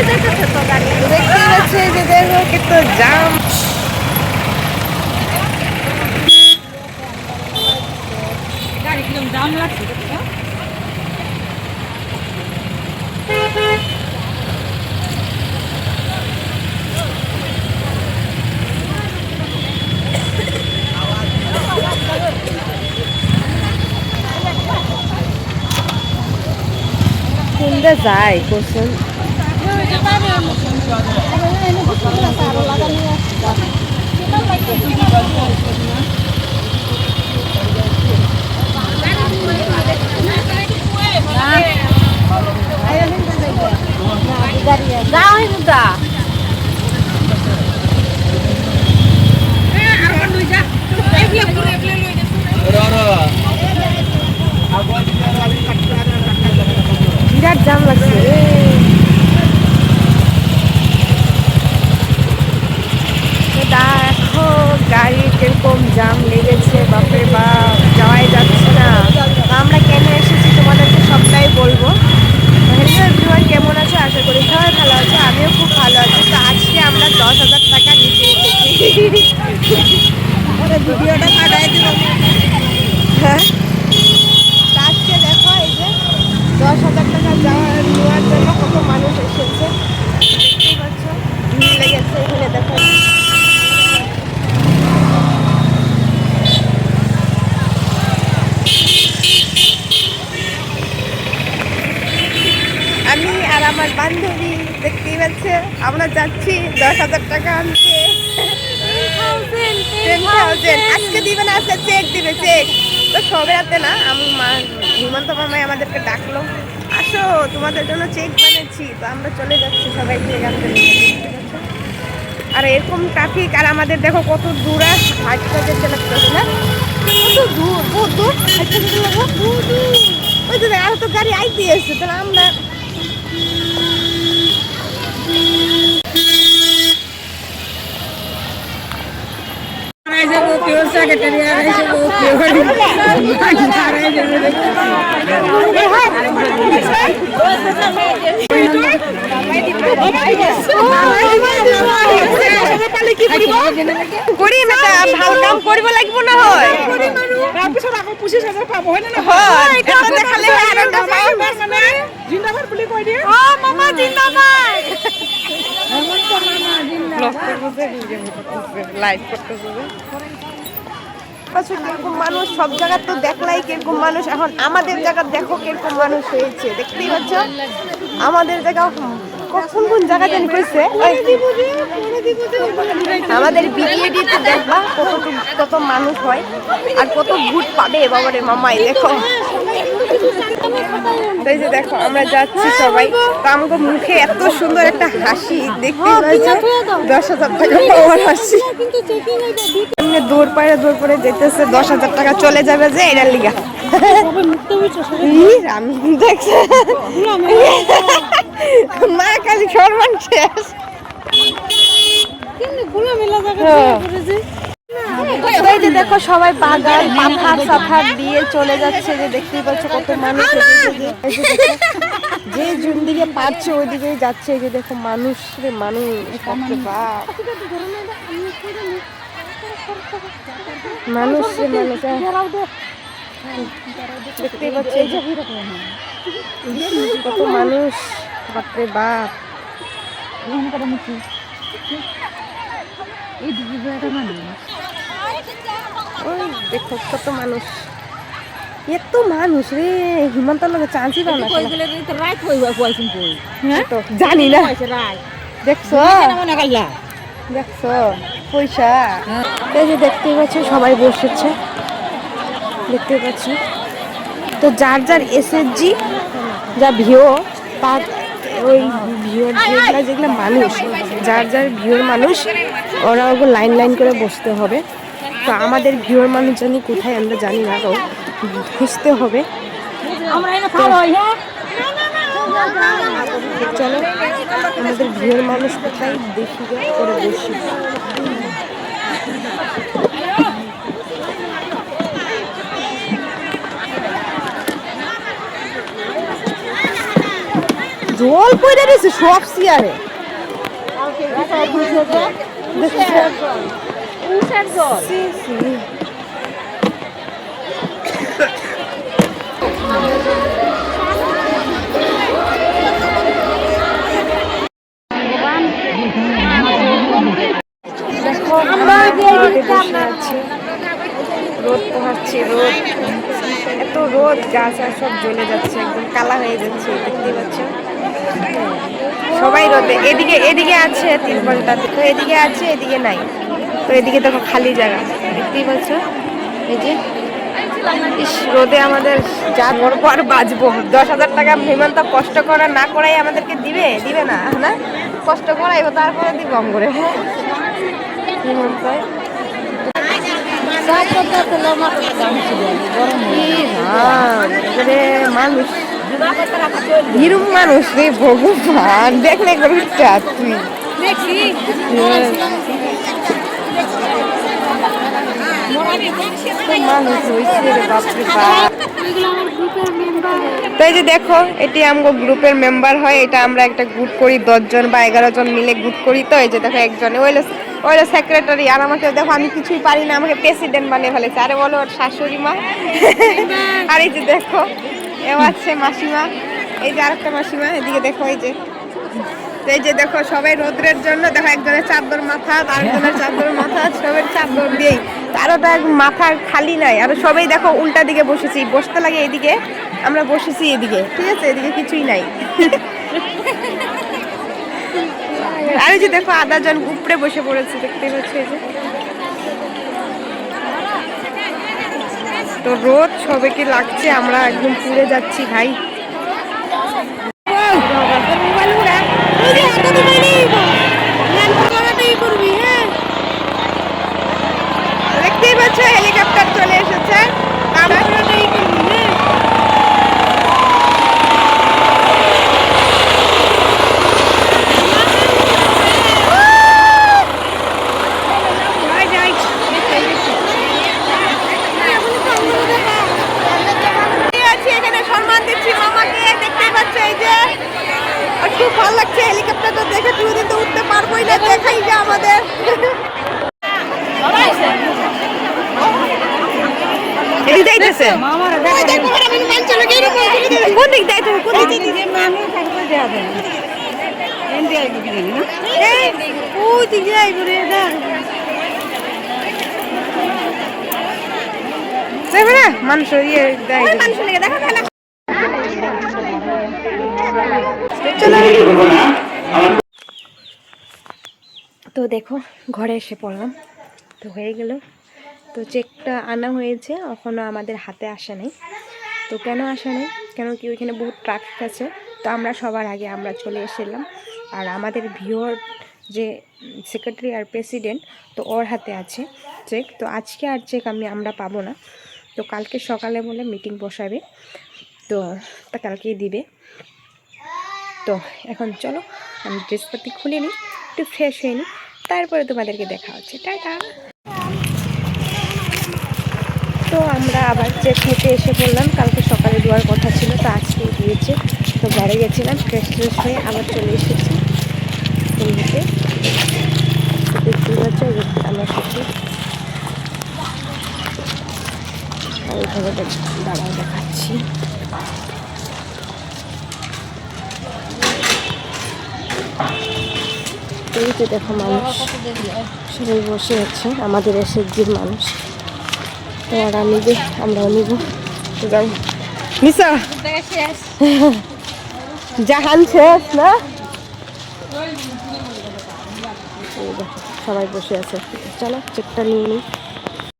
দেখতে পাচ্ছে যে দেখো কত জাম। জাম লাগছে কোনটা যায় কোশ্চেন বিরাট জাম লাগছে। দেখো গাড়ি কিরকম জাম লেগেছে, বাপরে বাপ, যাওয়াই যাচ্ছে না। আমরা কেন এসেছি তোমাদেরকে সবটাই বলবো। হ্যালো এভরিওয়ান, কেমন আছো? আশা করি সবাই ভালো আছো, আমিও খুব ভালো আছি। তো আজকে আমরা 10,000 টাকা নিচে এসেছি। ভিডিওটা কাটাই দিলাম। হ্যাঁ, আজকে দেখো এই যে 10,000 টাকা নেওয়ার জন্য কত মানুষ এসেছে, দেখতেই পাচ্ছ, ভিড় লেগেছে এখানে। দেখো আমি আর আমার বান্ধবী, দেখতেই পাচ্ছে, আমরা যাচ্ছি 10,000 টাকা আনতে। 10,000 আজকে দিবে না, আজকে চেক দিবে, চেক তো সবে রাতে না। হিমন্ত মামাই আমাদেরকে ডাকলো, আসো তোমাদের জন্য চেক বানিয়েছি। তো আমরা চলে যাচ্ছি সবাই চেক আনতে। আর এরকম ট্রাফিক, আর আমাদের দেখো কত দূর, হাঁটতে যেতে লাগতেছে না, কত দূর, বহুত দূর হাঁটতে যেতে লাগবো। ওই তো আর তো গাড়ি আইতে এসছে, তাহলে আমরা ভাল কাম কৰিব লাগিব নহয়। কিরকম মানুষ সব জায়গায় তো দেখলাই কিরকম মানুষ। এখন আমাদের জায়গা দেখো কিরকম মানুষ হয়েছে, দেখতেই পাচ্ছ। আমাদের জায়গা কোন কোন জায়গা জানি কইছে, আমাদের বিডিএডিতে দেখবা কত মানুষ হয় আর কত ভোট পাবে বাবারে মামাই। দেখো এই যে দেখো আমরা যাচ্ছি সবাই, তো আমাকে মুখে এত সুন্দর একটা হাসি, দেখতে পাচ্ছ, 10,000 টাকা পাওয়ার হাসি। এমনি দৌড় পরে যেতেছে, 10,000 টাকা চলে যাবে যে এটার লিগা। আমি দেখছি মা কালী সর্বান শেষ। দেখো সবাই বাগান পাথার সাথার দিয়ে চলে যাচ্ছে, যে দেখতেই পাচ্ছ কত মানুষ। যে যোন দিকে পাচ্ছে ওই দিকেই যাচ্ছে। যে দেখো মানুষ রে মানুষ, মানুষ রে মানুষ, দেখতেই পাচ্ছি কত মানুষ, বাপরে বাপ। ওই দেখো কত মানুষ, এত মানুষ রে। হিমন্ত লোকের চান্সই পাও না, জানি না। দেখছো দেখছো পয়সা, এই যে দেখতেই পাচ্ছ সবাই বসেছে, দেখতে পাচ্ছি। তো যার যার এসএসজি যা ভিও, তার ওই ভিওর যেগুলো মানুষ, যার যার ভিওর মানুষ, ওরা ওগুলো লাইন লাইন করে বসতে হবে। তো আমাদের ভিওর মানুষ জানি কোথায়, আমরা জানি না, তো খুঁজতে হবে। চলো আমাদের ভিওর মানুষ কোথায় দেখি করে বসি। জল পড়ে রয়েছে সব চেয়ারে। রোদ পোহাচ্ছে, রোদ, এত রোদ, গাছ আর সব জ্বলে যাচ্ছে, একদম কালা হয়ে যাচ্ছে, দেখতে পাচ্ছ সবাই রোদে। এদিকে এদিকে আছে তিরপলটা, দেখো এদিকে আছে, এদিকে নাই। তো এদিকে দেখো খালি জায়গা, দেখতেই পাচ্ছ। এই যে রোদে আমাদের যা করবো আর বাঁচবো। 10,000 টাকা হেমন্ত কষ্ট করা না করাই আমাদেরকে দিবে না, না কষ্ট করাইবো তারপরে দিব কম করে। হেমন্ত মানুষ হিরুম মানুষ রে ভগবান, দেখলে তুই মানুষ হয়েছে রে বাপরে বাপ। তো এই যে দেখো, এটি আমগো গ্রুপের মেম্বার হয়। এটা আমরা একটা গ্রুপ করি, 10 জন বা 11 জন মিলে গ্রুপ করি। তো এই যে দেখো একজনে ওইলো সেক্রেটারি, আর আমাকে দেখো আমি কিছুই পারি না, আমাকে প্রেসিডেন্ট বানিয়ে ফেলেছে। আরে বলো ওর শাশুড়ি মা। আর এই যে দেখো এও আছে মাসিমা, এই যে আরেকটা মাসিমা, এদিকে দেখো এই যে দেখো সবাই রোদ্রের জন্য দেখো একজনের চাদর মাথা, আরেকজনের চাদর মাথা, সবাই চাদর দিয়েই, কারো তো মাথা খালি নাই। আর সবাই দেখো উল্টা দিকে বসেছি, বসতে লাগে এদিকে, আমরা বসেছি এদিকে, ঠিক আছে, এদিকে কিছুই নাই। আর এই যে দেখো আধা জন উপরে বসে পড়েছে, দেখতে পাচ্ছি। এই যে তো রোদ সবাইকে লাগছে, আমরা একদম পুড়ে যাচ্ছি ভাই। দেখতেই পাচ্ছ হেলিকপ্টার চলে এসেছে। এখানে সম্মান দিচ্ছি মামাকে, দেখতেই পাচ্ছ। এই যে খুব ভালো লাগছে হেলিকপ্টারটা দেখে, দুদিন তো উঠতে পারবোই না, দেখাই যে আমাদের। কোন দিক দেয় তুমি? কোন দিক মানুষ ইয়ে দেয়। তো দেখো ঘরে এসে পড়লাম, তো হয়ে গেল। তো চেকটা আনা হয়েছে, এখনও আমাদের হাতে আসে নাই। তো কেন আসে নাই, কেন কি ওইখানে বহুত ট্রাফিক আছে। তো আমরা সবার আগে আমরা চলে এসেছিলাম। আর আমাদের ভিওর যে সেক্রেটারি আর প্রেসিডেন্ট, তো ওর হাতে আছে চেক। তো আজকে আর চেক আমরা পাবো না। তো কালকে সকালে বলে মিটিং বসাবে, তো তা কালকেই দিবে। তো এখন চলো আমি ড্রেসপাতি খুলে নিই, একটু ফ্রেশ হয়ে নিই, তারপরে তোমাদেরকে দেখা হচ্ছে। টাটা। তো আমরা আবার চেক নিতে এসে পড়লাম। কালকে সকালে দেওয়ার কথা ছিল, তো আজকে দিয়েছে। তো ঘরে গেছিলাম, ফ্রেশ হয়ে আবার চলে এসেছি নিতে। দেখতে পাচ্ছ আমার সাথে ওইভাবে দাঁড়াও দেখাচ্ছি। এই যে দেখো মানুষ সবাই বসে আছে, আমাদের এসএসজির মানুষ। তো ওরা নিবে, আমরাও নিব। জাহান শেষ না, সবাই বসে আছে। চলো চেকটা নিয়ে নিই।